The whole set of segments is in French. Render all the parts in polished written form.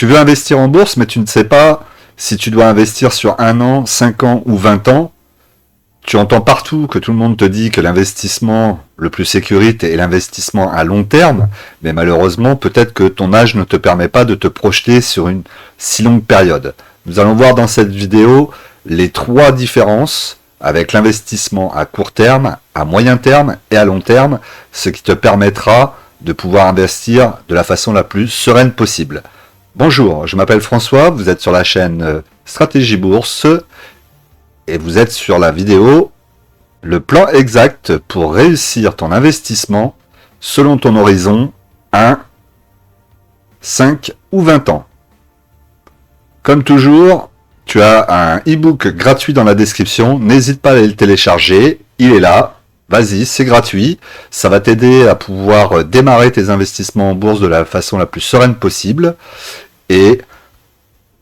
Tu veux investir en bourse, mais tu ne sais pas si tu dois investir sur 1 an, 5 ans ou 20 ans. Tu entends partout que tout le monde te dit que l'investissement le plus sécurité est l'investissement à long terme, mais malheureusement, peut-être que ton âge ne te permet pas de te projeter sur une si longue période. Nous allons voir dans cette vidéo les 3 différences avec l'investissement à court terme, à moyen terme et à long terme, ce qui te permettra de pouvoir investir de la façon la plus sereine possible. Bonjour, je m'appelle François, vous êtes sur la chaîne Stratégie Bourse et vous êtes sur la vidéo le plan exact pour réussir ton investissement selon ton horizon 1, 5 ou 20 ans. Comme toujours, tu as un e-book gratuit dans la description, n'hésite pas à aller le télécharger, il est là, vas-y, c'est gratuit, ça va t'aider à pouvoir démarrer tes investissements en bourse de la façon la plus sereine possible, et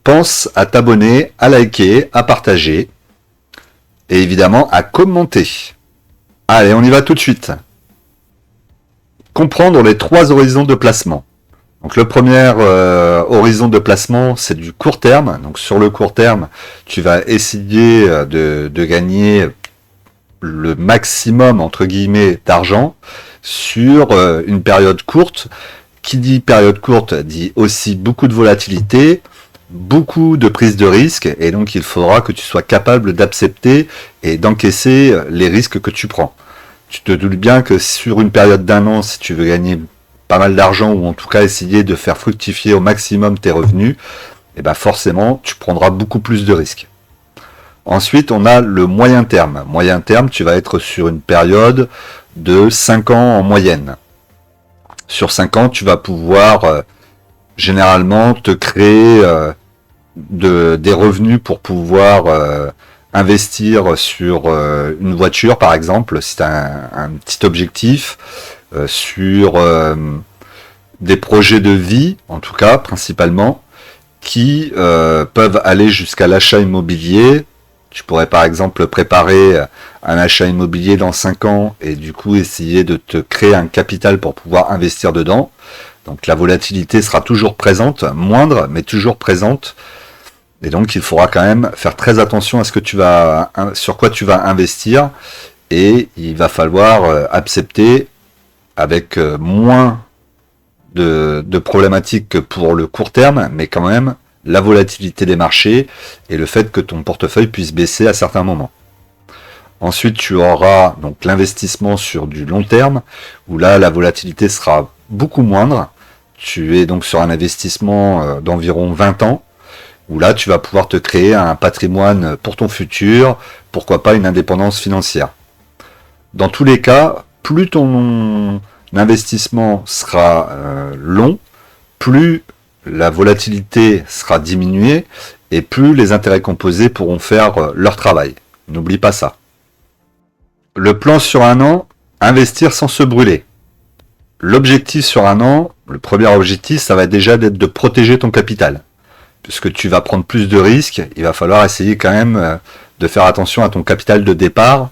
pense à t'abonner, à liker, à partager, et évidemment à commenter. Allez, on y va tout de suite. Comprendre les 3 horizons de placement. Donc le premier horizon de placement, c'est du court terme. Donc sur le court terme, tu vas essayer de gagner le maximum, entre guillemets, d'argent sur une période courte. Qui dit période courte dit aussi beaucoup de volatilité, beaucoup de prise de risque, et donc il faudra que tu sois capable d'accepter et d'encaisser les risques que tu prends. Tu te doutes bien que sur une période d'1 an, si tu veux gagner pas mal d'argent, ou en tout cas essayer de faire fructifier au maximum tes revenus, et ben forcément tu prendras beaucoup plus de risques. Ensuite, on a le moyen terme. Moyen terme, tu vas être sur une période de 5 ans en moyenne. Sur 5 ans, tu vas pouvoir généralement te créer des revenus pour pouvoir investir sur une voiture, par exemple, si tu as un petit objectif, sur des projets de vie, en tout cas, principalement, qui peuvent aller jusqu'à l'achat immobilier. Tu pourrais par exemple préparer un achat immobilier dans 5 ans et du coup essayer de te créer un capital pour pouvoir investir dedans. Donc la volatilité sera toujours présente, moindre, mais toujours présente. Et donc il faudra quand même faire très attention à ce que sur quoi tu vas investir. Et il va falloir accepter avec moins de problématiques que pour le court terme, mais quand même la volatilité des marchés et le fait que ton portefeuille puisse baisser à certains moments. Ensuite, tu auras donc l'investissement sur du long terme, où là, la volatilité sera beaucoup moindre. Tu es donc sur un investissement d'environ 20 ans, où là, tu vas pouvoir te créer un patrimoine pour ton futur, pourquoi pas une indépendance financière. Dans tous les cas, plus ton investissement sera long, plus la volatilité sera diminuée et plus les intérêts composés pourront faire leur travail. N'oublie pas ça. Le plan sur 1 an, investir sans se brûler. L'objectif sur 1 an, le premier objectif, ça va déjà être de protéger ton capital. Puisque tu vas prendre plus de risques, il va falloir essayer quand même de faire attention à ton capital de départ.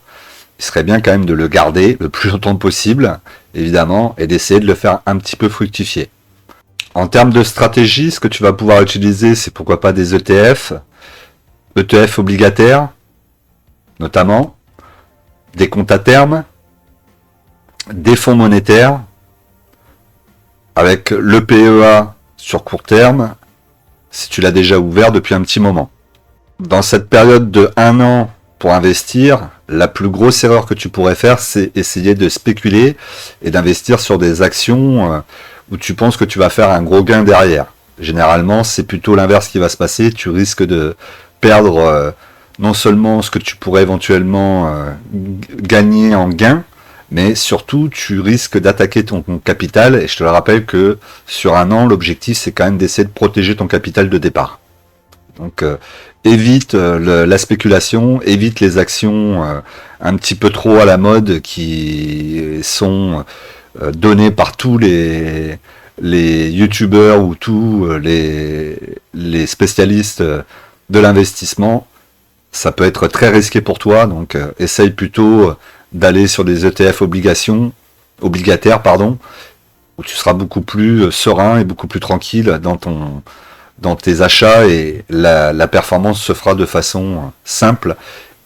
Il serait bien quand même de le garder le plus longtemps possible, évidemment, et d'essayer de le faire un petit peu fructifier. En termes de stratégie, ce que tu vas pouvoir utiliser, c'est pourquoi pas des ETF obligataires, notamment, des comptes à terme, des fonds monétaires, avec le PEA sur court terme, si tu l'as déjà ouvert depuis un petit moment. Dans cette période de 1 an pour investir, la plus grosse erreur que tu pourrais faire, c'est essayer de spéculer et d'investir sur des actions où tu penses que tu vas faire un gros gain derrière. Généralement, c'est plutôt l'inverse qui va se passer. Tu risques de perdre non seulement ce que tu pourrais éventuellement gagner en gain, mais surtout, tu risques d'attaquer ton capital. Et je te le rappelle que sur 1 an, l'objectif, c'est quand même d'essayer de protéger ton capital de départ. Donc, évite la spéculation, évite les actions un petit peu trop à la mode qui sont donné par tous les youtubeurs ou tous les spécialistes de l'investissement. Ça peut être très risqué pour toi, donc essaye plutôt d'aller sur des ETF obligataires, où tu seras beaucoup plus serein et beaucoup plus tranquille dans dans tes achats et la performance se fera de façon simple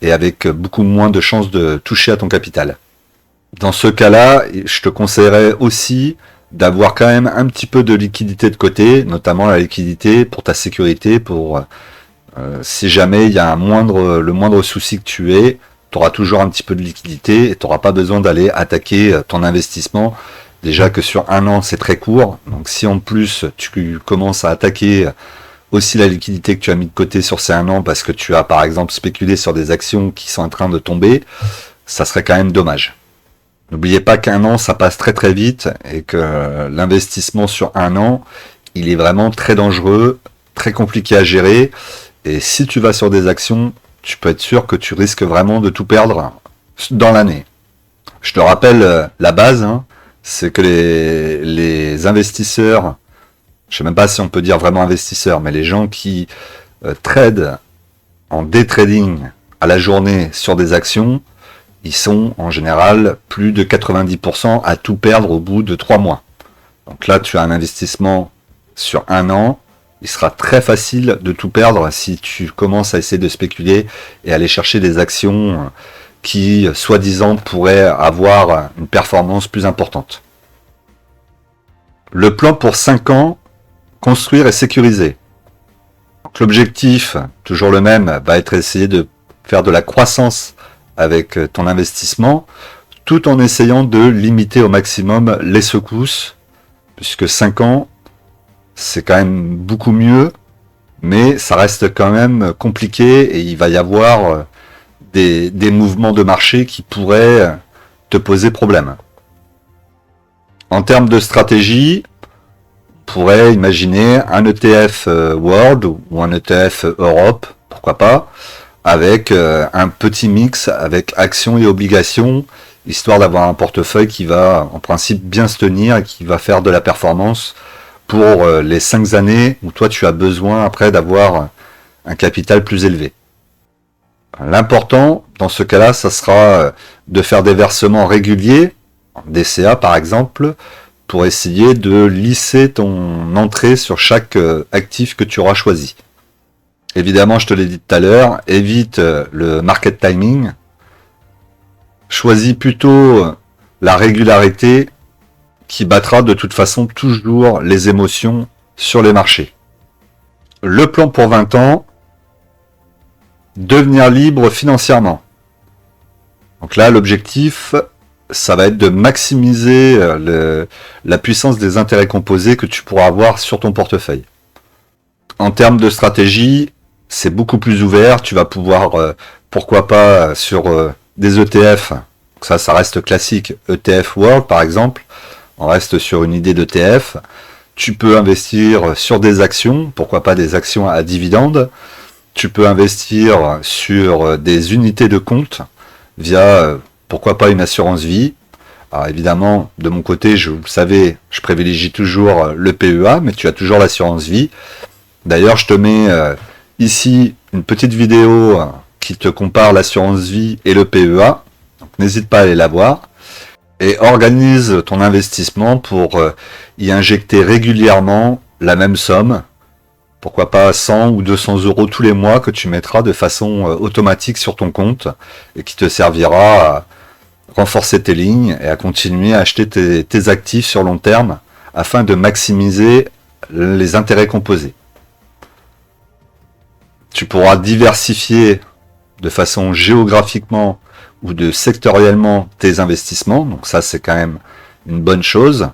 et avec beaucoup moins de chances de toucher à ton capital. Dans ce cas-là, je te conseillerais aussi d'avoir quand même un petit peu de liquidité de côté, notamment la liquidité pour ta sécurité, pour si jamais il y a le moindre souci que tu aies, tu auras toujours un petit peu de liquidité et tu n'auras pas besoin d'aller attaquer ton investissement. Déjà que sur un an, c'est très court. Donc si en plus tu commences à attaquer aussi la liquidité que tu as mis de côté sur ces un an parce que tu as par exemple spéculé sur des actions qui sont en train de tomber, ça serait quand même dommage. N'oubliez pas qu'un an, ça passe très très vite et que l'investissement sur un an, il est vraiment très dangereux, très compliqué à gérer. Et si tu vas sur des actions, tu peux être sûr que tu risques vraiment de tout perdre dans l'année. Je te rappelle la base, hein, c'est que les investisseurs, je sais même pas si on peut dire vraiment investisseurs, mais les gens qui tradent en day trading à la journée sur des actions, ils sont en général plus de 90% à tout perdre au bout de 3 mois. Donc là, tu as un investissement sur un an, il sera très facile de tout perdre si tu commences à essayer de spéculer et aller chercher des actions qui, soi-disant, pourraient avoir une performance plus importante. Le plan pour 5 ans, construire et sécuriser. Donc, l'objectif, toujours le même, va être essayer de faire de la croissance avec ton investissement, tout en essayant de limiter au maximum les secousses, puisque 5 ans, c'est quand même beaucoup mieux, mais ça reste quand même compliqué et il va y avoir des mouvements de marché qui pourraient te poser problème. En termes de stratégie, on pourrait imaginer un ETF World ou un ETF Europe, pourquoi pas, avec un petit mix avec actions et obligations, histoire d'avoir un portefeuille qui va en principe bien se tenir et qui va faire de la performance pour les 5 années où toi tu as besoin après d'avoir un capital plus élevé. L'important dans ce cas-là, ça sera de faire des versements réguliers, en DCA par exemple, pour essayer de lisser ton entrée sur chaque actif que tu auras choisi. Évidemment, je te l'ai dit tout à l'heure, évite le market timing. Choisis plutôt la régularité qui battra de toute façon toujours les émotions sur les marchés. Le plan pour 20 ans, devenir libre financièrement. Donc là, l'objectif, ça va être de maximiser la puissance des intérêts composés que tu pourras avoir sur ton portefeuille. En termes de stratégie, c'est beaucoup plus ouvert. Tu vas pouvoir, pourquoi pas, sur des ETF, ça reste classique, ETF World par exemple, on reste sur une idée d'ETF. Tu peux investir sur des actions, pourquoi pas des actions à dividendes. Tu peux investir sur des unités de compte via, pourquoi pas, une assurance vie. Alors évidemment, de mon côté, vous le savez, je privilégie toujours le PEA, mais tu as toujours l'assurance vie. D'ailleurs, je te mets ici une petite vidéo qui te compare l'assurance vie et le PEA. Donc n'hésite pas à aller la voir. Et organise ton investissement pour y injecter régulièrement la même somme. Pourquoi pas 100 ou 200 euros tous les mois que tu mettras de façon automatique sur ton compte et qui te servira à renforcer tes lignes et à continuer à acheter tes actifs sur long terme afin de maximiser les intérêts composés. Tu pourras diversifier de façon géographiquement ou de sectoriellement tes investissements, donc ça c'est quand même une bonne chose,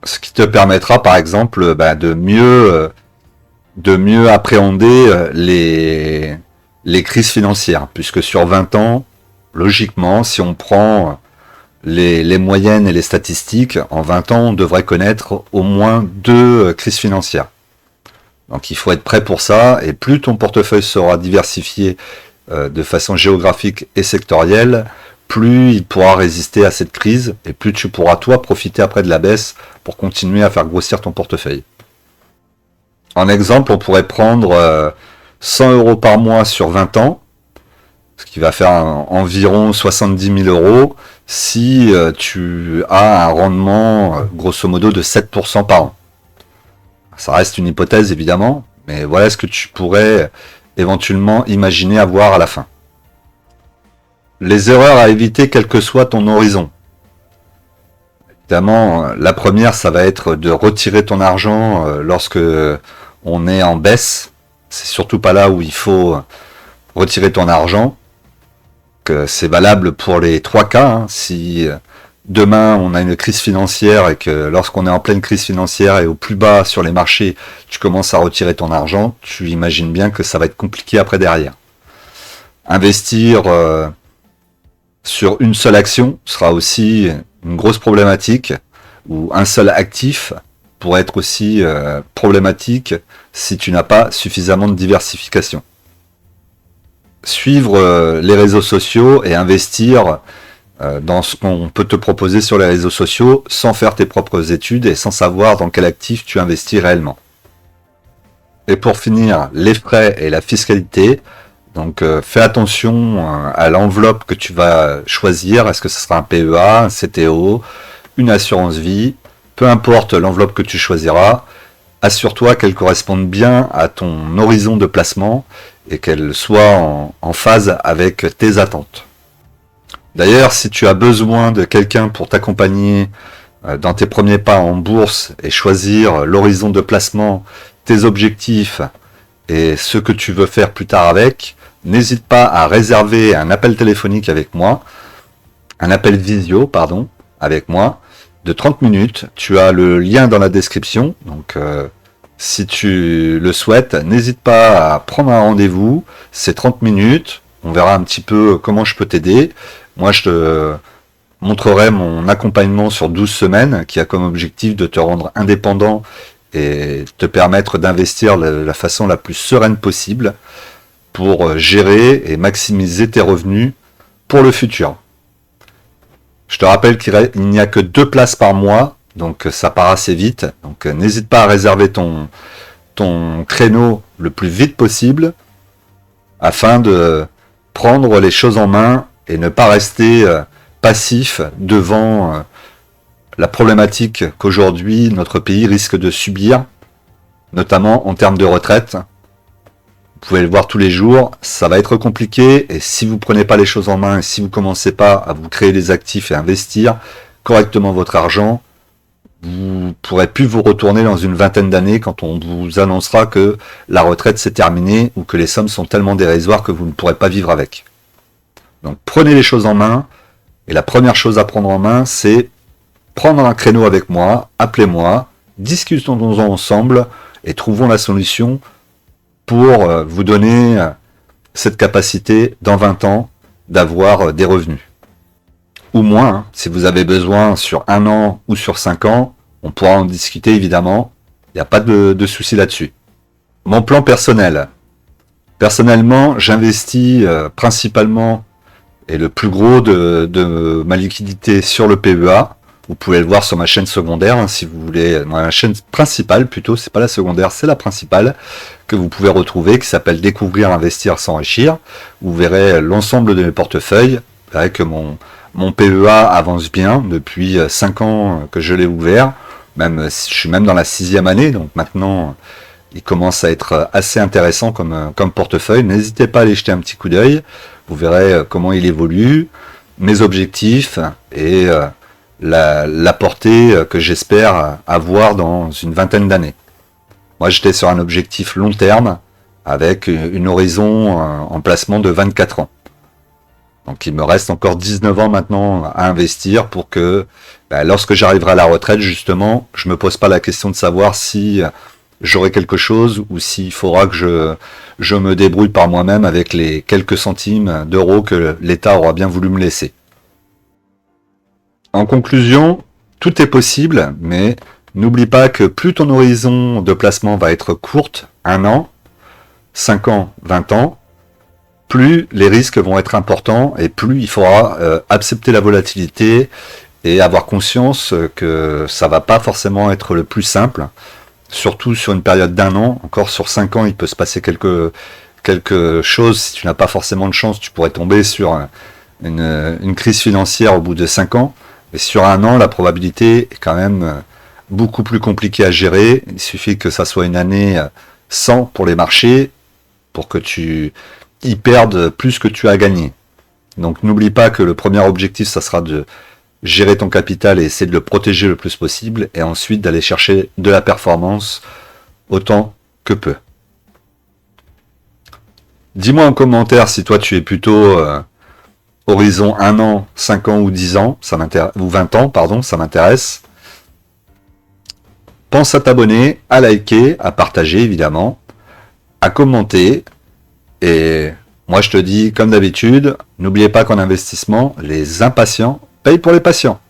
ce qui te permettra par exemple de mieux appréhender les crises financières, puisque sur 20 ans, logiquement, si on prend les moyennes et les statistiques, en 20 ans on devrait connaître au moins 2 crises financières. Donc il faut être prêt pour ça, et plus ton portefeuille sera diversifié de façon géographique et sectorielle, plus il pourra résister à cette crise, et plus tu pourras toi profiter après de la baisse pour continuer à faire grossir ton portefeuille. En exemple, on pourrait prendre 100 euros par mois sur 20 ans, ce qui va faire environ 70 000 euros si tu as un rendement grosso modo de 7% par an. Ça reste une hypothèse évidemment, mais voilà ce que tu pourrais éventuellement imaginer avoir à la fin. Les erreurs à éviter quel que soit ton horizon. Évidemment, la première, ça va être de retirer ton argent lorsque on est en baisse. C'est surtout pas là où il faut retirer ton argent. C'est valable pour les 3 cas. Hein. Si demain on a une crise financière et que lorsqu'on est en pleine crise financière et au plus bas sur les marchés, tu commences à retirer ton argent, tu imagines bien que ça va être compliqué après derrière. Investir sur une seule action sera aussi une grosse problématique, ou un seul actif pourrait être aussi problématique si tu n'as pas suffisamment de diversification. Suivre les réseaux sociaux et investir dans ce qu'on peut te proposer sur les réseaux sociaux sans faire tes propres études et sans savoir dans quel actif tu investis réellement. Et pour finir, les frais et la fiscalité. Donc fais attention à l'enveloppe que tu vas choisir. Est-ce que ce sera un PEA, un CTO, une assurance vie? Peu importe l'enveloppe que tu choisiras, assure-toi qu'elle corresponde bien à ton horizon de placement et qu'elle soit en phase avec tes attentes. D'ailleurs, si tu as besoin de quelqu'un pour t'accompagner dans tes premiers pas en bourse et choisir l'horizon de placement, tes objectifs et ce que tu veux faire plus tard avec, n'hésite pas à réserver un appel téléphonique avec moi, un appel visio, pardon, avec moi, de 30 minutes. Tu as le lien dans la description, donc si tu le souhaites, n'hésite pas à prendre un rendez-vous, c'est 30 minutes, on verra un petit peu comment je peux t'aider. Moi, je te montrerai mon accompagnement sur 12 semaines, qui a comme objectif de te rendre indépendant et te permettre d'investir de la façon la plus sereine possible, pour gérer et maximiser tes revenus pour le futur. Je te rappelle qu'il n'y a que 2 places par mois, donc ça part assez vite. Donc n'hésite pas à réserver ton créneau le plus vite possible afin de prendre les choses en main et ne pas rester passif devant la problématique qu'aujourd'hui notre pays risque de subir, notamment en termes de retraite. Vous pouvez le voir tous les jours, ça va être compliqué et si vous prenez pas les choses en main et si vous commencez pas à vous créer des actifs et investir correctement votre argent, vous pourrez plus vous retourner dans une vingtaine d'années quand on vous annoncera que la retraite c'est terminé ou que les sommes sont tellement dérisoires que vous ne pourrez pas vivre avec. Donc prenez les choses en main et la première chose à prendre en main c'est prendre un créneau avec moi, appelez-moi, discutons ensemble et trouvons la solution pour vous donner cette capacité dans 20 ans d'avoir des revenus. Ou moins, hein, si vous avez besoin sur 1 an ou sur 5 ans, on pourra en discuter évidemment, il n'y a pas de souci là-dessus. Mon plan personnel. Personnellement, j'investis principalement et le plus gros de ma liquidité sur le PEA. Vous pouvez le voir sur ma chaîne secondaire, hein, si vous voulez, ma chaîne principale plutôt, c'est pas la secondaire, c'est la principale, que vous pouvez retrouver, qui s'appelle Découvrir, Investir, S'enrichir. Vous verrez l'ensemble de mes portefeuilles. Vous verrez que mon PEA avance bien depuis 5 ans que je l'ai ouvert. Je suis même dans la 6e année, donc maintenant il commence à être assez intéressant comme portefeuille. N'hésitez pas à aller jeter un petit coup d'œil. Vous verrez comment il évolue, mes objectifs et la portée que j'espère avoir dans une vingtaine d'années. Moi, j'étais sur un objectif long terme avec une horizon en placement de 24 ans. Donc, il me reste encore 19 ans maintenant à investir pour que, lorsque j'arriverai à la retraite, justement, je me pose pas la question de savoir si j'aurai quelque chose ou s'il faudra que je me débrouille par moi-même avec les quelques centimes d'euros que l'État aura bien voulu me laisser. En conclusion, tout est possible, mais n'oublie pas que plus ton horizon de placement va être courte, 1 an, 5 ans, 20 ans, plus les risques vont être importants et plus il faudra accepter la volatilité et avoir conscience que ça va pas forcément être le plus simple, surtout sur une période d'1 an. Encore sur 5 ans, il peut se passer quelque chose. Si tu n'as pas forcément de chance, tu pourrais tomber sur une crise financière au bout de 5 ans. Mais sur 1 an, la probabilité est quand même beaucoup plus compliqué à gérer. Il suffit que ça soit une année 100 pour les marchés pour que tu y perdes plus que tu as gagné. Donc n'oublie pas que le premier objectif, ça sera de gérer ton capital et essayer de le protéger le plus possible, et ensuite d'aller chercher de la performance autant que peu. Dis-moi en commentaire si toi tu es plutôt horizon 1 an, 5 ans ou 10 ans, ou 20 ans, pardon, ça m'intéresse. Pense à t'abonner, à liker, à partager évidemment, à commenter, et moi je te dis comme d'habitude, n'oubliez pas qu'en investissement, les impatients payent pour les patients.